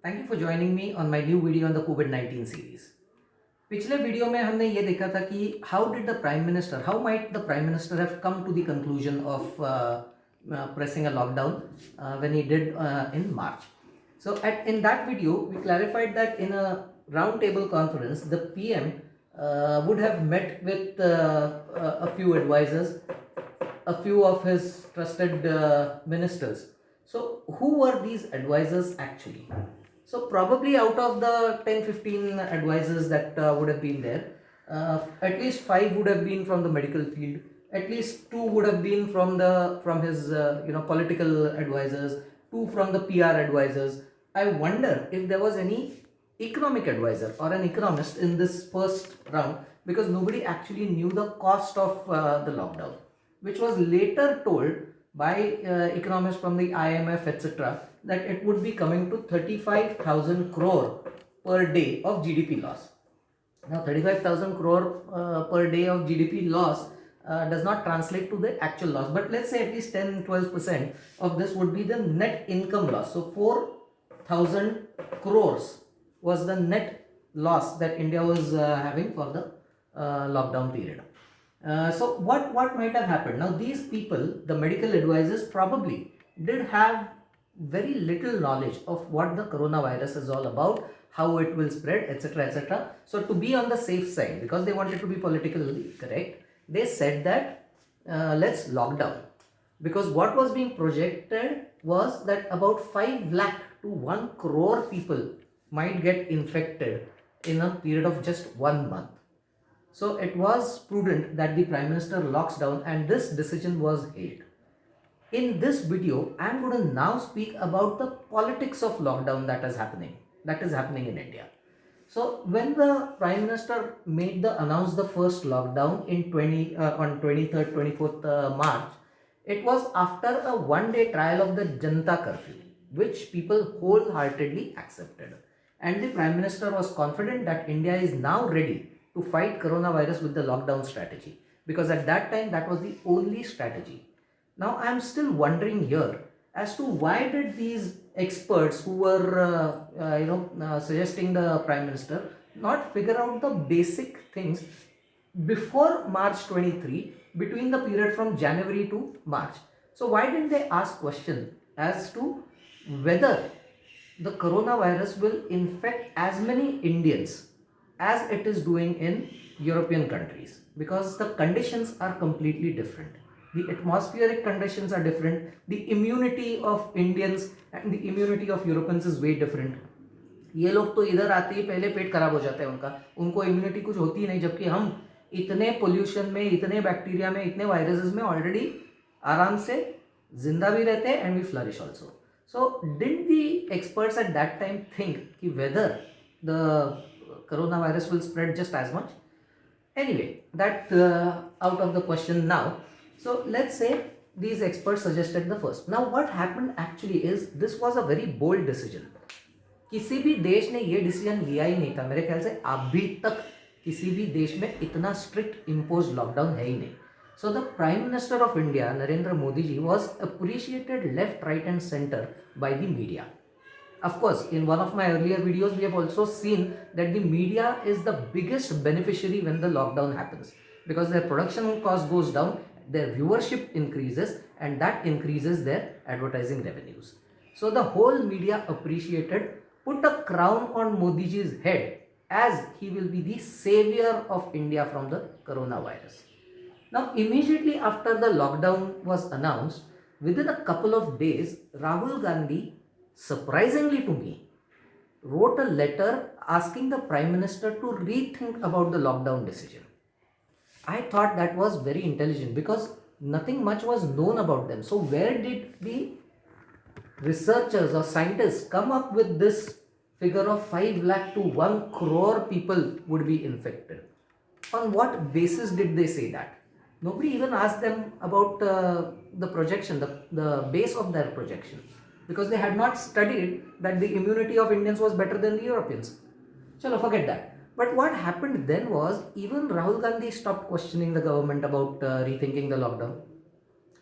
Thank you for joining me on my new video on the COVID-19 series. पिछले video में हमने ये देखा था कि how might the prime minister have come to the conclusion of pressing a lockdown when he did in March. So in that video we clarified that in a roundtable conference the PM would have met with a few advisors, a few of his trusted ministers. So who were these advisors actually? So probably out of the 10-15 advisors that would have been there, at least 5 would have been from the medical field, at least 2 would have been from his political advisors, 2 from the PR advisors. I wonder if there was any economic advisor or an economist in this first round, because nobody actually knew the cost of the lockdown, which was later told by economists from the IMF, etc., that it would be coming to 35,000 crore per day of GDP loss. Now 35,000 crore per day of GDP loss does not translate to the actual loss, but let's say at least 10-12% of this would be the net income loss. So 4,000 crores was the net loss that India was having for the lockdown period. So what might have happened? Now these people, the medical advisors, probably did have very little knowledge of what the coronavirus is all about, how it will spread, etc., etc. So to be on the safe side, because they wanted to be politically correct, they said that let's lock down, because what was being projected was that about 5 lakh to 1 crore people might get infected in a period of just 1 month. So it was prudent that the Prime Minister locks down, and this decision was hailed. In this video, I am going to now speak about the politics of lockdown that is happening in India. So when the Prime Minister announced the first lockdown on 23rd, 24th March, it was after a one-day trial of the Janata curfew, which people wholeheartedly accepted. And the Prime Minister was confident that India is now ready to fight coronavirus with the lockdown strategy, because at that time that was the only strategy. Now I am still wondering here as to why did these experts who were suggesting the Prime Minister not figure out the basic things before March 23, between the period from January to March. So why didn't they ask question as to whether the coronavirus will infect as many Indians as it is doing in European countries, because the conditions are completely different. The atmospheric conditions are different. The immunity of Indians and the immunity of Europeans is way different. ये लोग तो इधर आते ही पहले पेट खराब हो जाता है उनको इम्यूनिटी कुछ होती ही नहीं, जबकि हम इतने पोल्यूशन में, इतने बैक्टीरिया में, इतने वायरसेस में ऑलरेडी आराम से जिंदा भी रहते हैं, and we flourish also. So did the experts at that time think कि whether the coronavirus will spread just as much? Anyway, that out of the question now. So let's say these experts suggested the first. Now what happened actually is this was a very bold decision. किसी भी देश ने ये decision लिया ही नहीं था. मेरे ख्याल से अभी तक किसी भी देश में इतना स्ट्रिक्ट इम्पोज लॉकडाउन है ही नहीं. So the Prime Minister of India, Narendra Modi ji, was appreciated left, right and center by the media. Of course, in one of my earlier videos, we have also seen that the media is the biggest beneficiary when the lockdown happens, because their production cost goes down, their viewership increases, and that increases their advertising revenues. So the whole media appreciated, put a crown on Modi ji's head as he will be the savior of India from the coronavirus. Now, immediately after the lockdown was announced, within a couple of days, Rahul Gandhi, surprisingly to me, wrote a letter asking the Prime Minister to rethink about the lockdown decision. I thought that was very intelligent, because nothing much was known about them. So where did the researchers or scientists come up with this figure of 5 lakh to 1 crore people would be infected? On what basis did they say that? Nobody even asked them about the projection, the base of their projection, because they had not studied that the immunity of Indians was better than the Europeans. Chalo, forget that. But what happened then was, even Rahul Gandhi stopped questioning the government about rethinking the lockdown.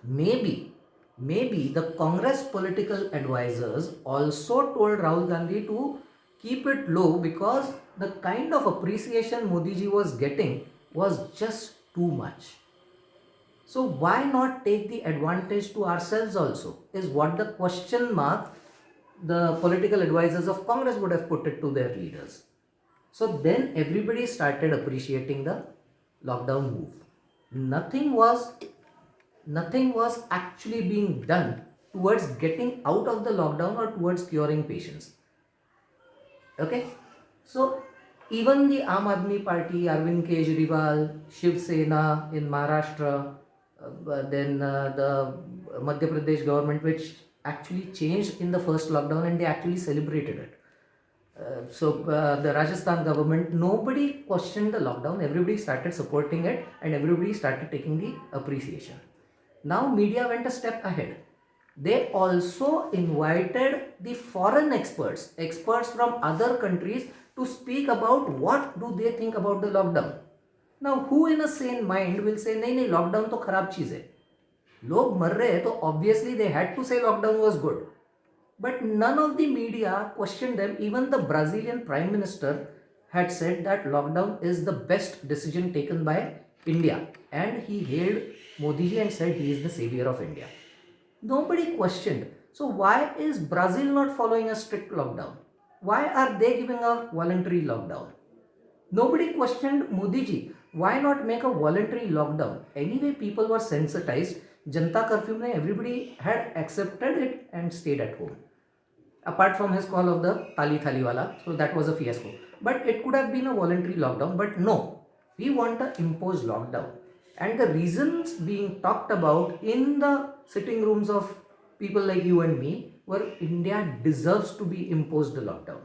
Maybe maybe the Congress political advisors also told Rahul Gandhi to keep it low because the kind of appreciation Modi ji was getting was just too much. So why not take the advantage to ourselves also, is what the question mark the political advisors of Congress would have put it to their leaders. So then everybody started appreciating the lockdown move. Nothing was actually being done towards getting out of the lockdown or towards curing patients. Okay, so even the Aam Aadmi Party, Arvind Kejriwal, Shiv Sena in Maharashtra, then the Madhya Pradesh government, which actually changed in the first lockdown and they actually celebrated it. The Rajasthan government, nobody questioned the lockdown, everybody started supporting it and everybody started taking the appreciation. Now media went a step ahead. They also invited the foreign experts from other countries to speak about what do they think about the lockdown. Now who in a sane mind will say नहीं lockdown तो खराब चीज़ है, लोग मर रहे हैं तो obviously they had to say lockdown was good. But none of the media questioned them. Even the Brazilian Prime Minister had said that lockdown is the best decision taken by India, and he hailed Modi ji and said he is the savior of India. Nobody questioned. So why is Brazil not following a strict lockdown? Why are they giving a voluntary lockdown? Nobody questioned Modi ji. Why not make a voluntary lockdown? Anyway, people were sensitized. Janta curfew mein everybody had accepted it and stayed at home. Apart from his call of the Tali Thali Wala, so that was a fiasco. But it could have been a voluntary lockdown, but no, we want an imposed lockdown. And the reasons being talked about in the sitting rooms of people like you and me were India deserves to be imposed a lockdown.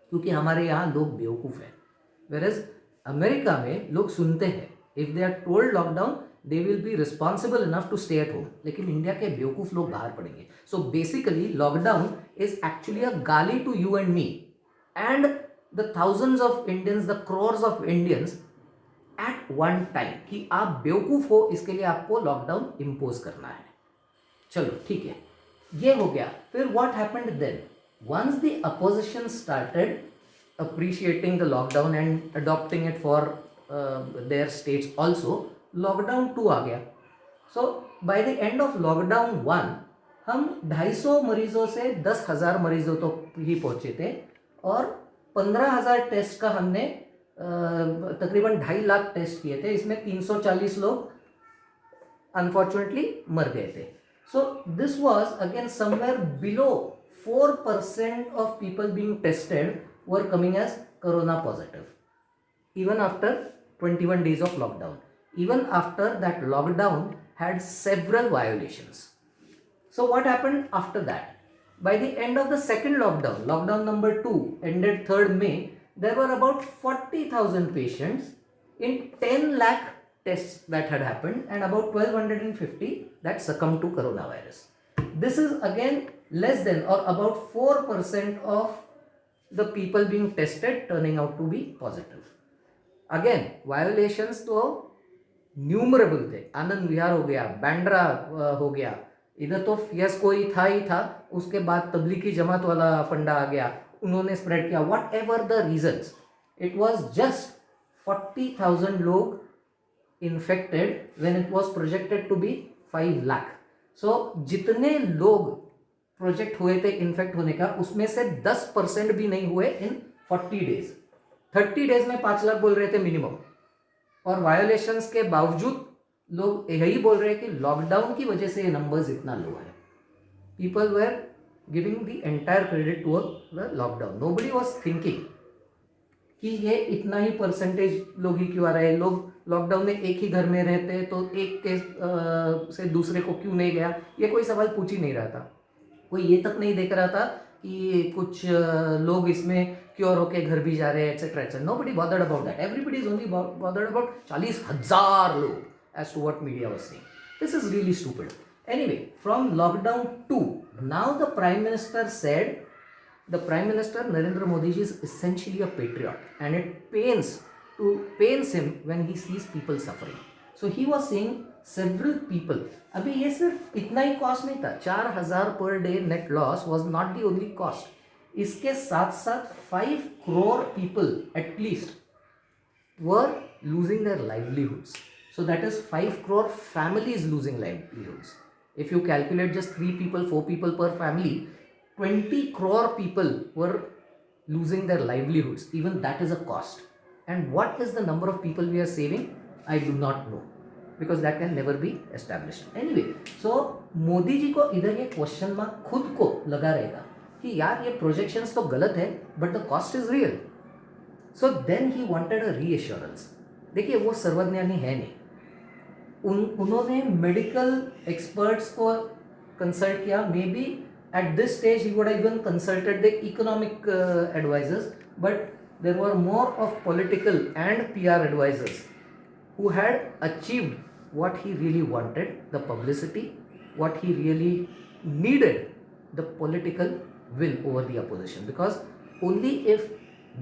क्योंकि हमारे यहाँ लोग बेवकूफ़ हैं, whereas America में लोग सुनते हैं, if they are told lockdown they will be responsible enough to stay at home. लेकिन इंडिया के बेवकूफ़ लोग बाहर पड़ेंगे. So basically lockdown is actually a गाली to you and me and the thousands of Indians, the crores of Indians at one time कि आप बेवकूफ़ हो इसके लिए आपको लॉकडाउन इम्पोज करना है. चलो ठीक है, ये हो गया. फिर what happened then? Once the opposition started appreciating the lockdown and adopting it for their states also, lockdown 2 आ गया. So by the end of lockdown 1 हम 250 मरीजों से 10,000 मरीजों तक ही पहुंचे थे और 15,000 टेस्ट का हमने तकरीबन 2.5 लाख टेस्ट किए थे. इसमें 340 लोग अनफॉर्चुनेटली मर गए थे. So this was again somewhere below 4% of people being tested were coming as corona positive even after 21 days of lockdown. Even after that lockdown had several violations. So what happened after that? By the end of the second lockdown, lockdown number 2 ended 3rd May, there were about 40,000 patients in 10 lakh tests that had happened and about 1250 that succumbed to coronavirus. This is again less than or about 4% of the people being tested turning out to be positive. Again, violations तो numerable थे. आनंद विहार हो गया, बैंड्रा हो गया, इधर तो fiasco ही था. उसके बाद तबलीगी जमात वाला फंडा आ गया, उन्होंने स्प्रेड किया. Whatever the reasons, it was just 40,000 लोग infected when it was projected to be 5 lakh. So जितने लोग प्रोजेक्ट हुए थे इन्फेक्ट होने का, उसमें से 10% भी नहीं हुए इन 40 days. 30 days में 5 लाख बोल रहे थे मिनिमम, और वायोलेशंस के बावजूद लोग यही बोल रहे हैं कि लॉकडाउन की वजह से ये नंबर्स इतना लो है. People were giving the entire credit to the lockdown. Nobody was thinking कि ये इतना ही परसेंटेज लोग ही क्यों आ रहे हैं. लोग लॉकडाउन में एक ही घर में रहते तो एक केस से दूसरे को क्यों नहीं गया, ये कोई सवाल पूछ ही नहीं रहा था. कोई ये तक नहीं देख रहा था कि कुछ लोग इसमें क्योर होके घर भी जा रहे हैं etcetera etcetera. Nobody bothered about that. Everybody is only bothered about 40,000 लोग as to what media was saying. This is really stupid. Anyway, from lockdown 2, now the Prime Minister said, the Prime Minister Narendra Modi ji is essentially a patriot and it pains him when he sees people suffering. So he was saying several people. अभी ये सिर्फ इतना ही cost नहीं था, 4,000 per day net loss was not the only cost. इसके साथ साथ 5 crore people at least were losing their livelihoods. So that is 5 crore families losing livelihoods. If you calculate just 3 people, 4 people per family, 20 crore people were losing their livelihoods. Even that is a cost. And what is the number of people we are saving? I do not know, because that can never be established. Anyway, so Modi ji को इधर ये question mark खुद को लगा रहेगा कि यार ये प्रोजेक्शंस तो गलत है, but the cost is real. So then he wanted a reassurance. देखिए वो सर्वज्ञानी है नहीं, उन्होंने मेडिकल एक्सपर्ट्स को कंसल्ट किया. May be at this stage he would have even consulted the economic advisors, but there were more of political and PR advisors who had achieved what he really wanted, the publicity, what he really needed, the political will over the opposition. Because only if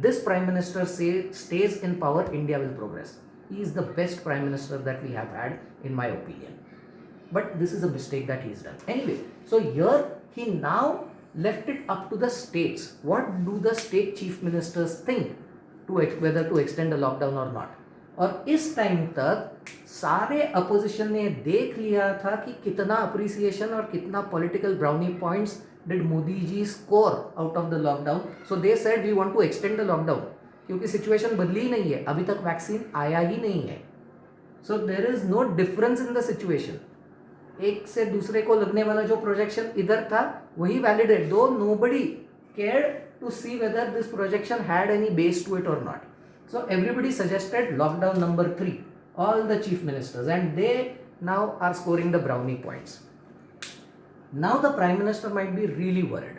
this prime minister stays in power, India will progress. He is the best prime minister that we have had, in my opinion. But this is a mistake that he has done. Anyway, so here he now left it up to the states. What do the state chief ministers think to whether to extend a lockdown or not? और इस time तक सारे opposition ने देख लिया था कि कितना अप्रिसिएशन और कितना political brownie points did Modi ji score out of the lockdown. So they said we want to extend the lockdown, क्योंकि सिचुएशन बदली ही नहीं है, अभी तक वैक्सीन आया ही नहीं है. So there is no difference in the situation. एक से दूसरे को लगने वाला जो प्रोजेक्शन इधर था वही वैलिड है, though nobody cared to see whether this projection had any base to it और not. So everybody suggested lockdown number 3, all the chief ministers, and they now are scoring the brownie points. Now the prime minister might be really worried.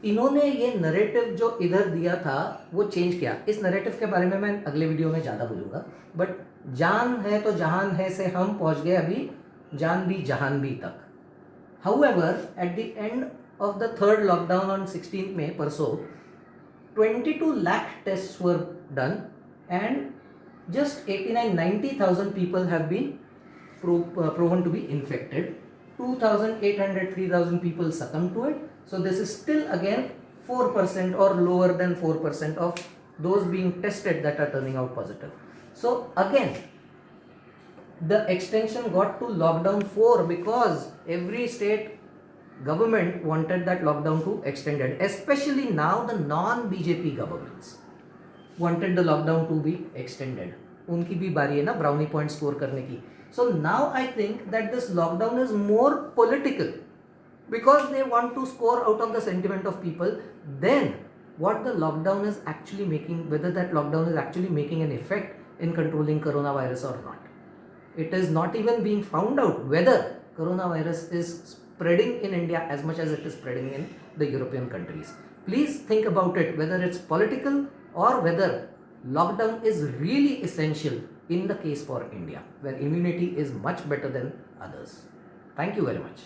इन्होंने ये narrative जो इधर दिया था वो change किया. इस नरेटिव के बारे में मैं अगले वीडियो में ज़्यादा बोलूँगा, बट जान है तो जहान है से हम पहुँच गए अभी जान भी जहान भी तक. However, at the end of the third lockdown on 16th May, परसों 22 lakh tests were done and just 89-90,000 people have been proven to be infected. 2,800-3,000 people succumbed to it. So this is still again 4% or lower than 4% of those being tested that are turning out positive. So again, the extension got to lockdown 4 because every state government wanted that lockdown to extended, especially now the non-BJP governments wanted the lockdown to be extended. उनकी भी बारी है ना brownie point score करने की. So now I think that this lockdown is more political because they want to score out of the sentiment of people than what the lockdown is actually making, whether that lockdown is actually making an effect in controlling coronavirus or not. It is not even being found out whether coronavirus is spreading in India as much as it is spreading in the European countries. Please think about it, whether it's political or whether lockdown is really essential in the case for India, where immunity is much better than others. Thank you very much.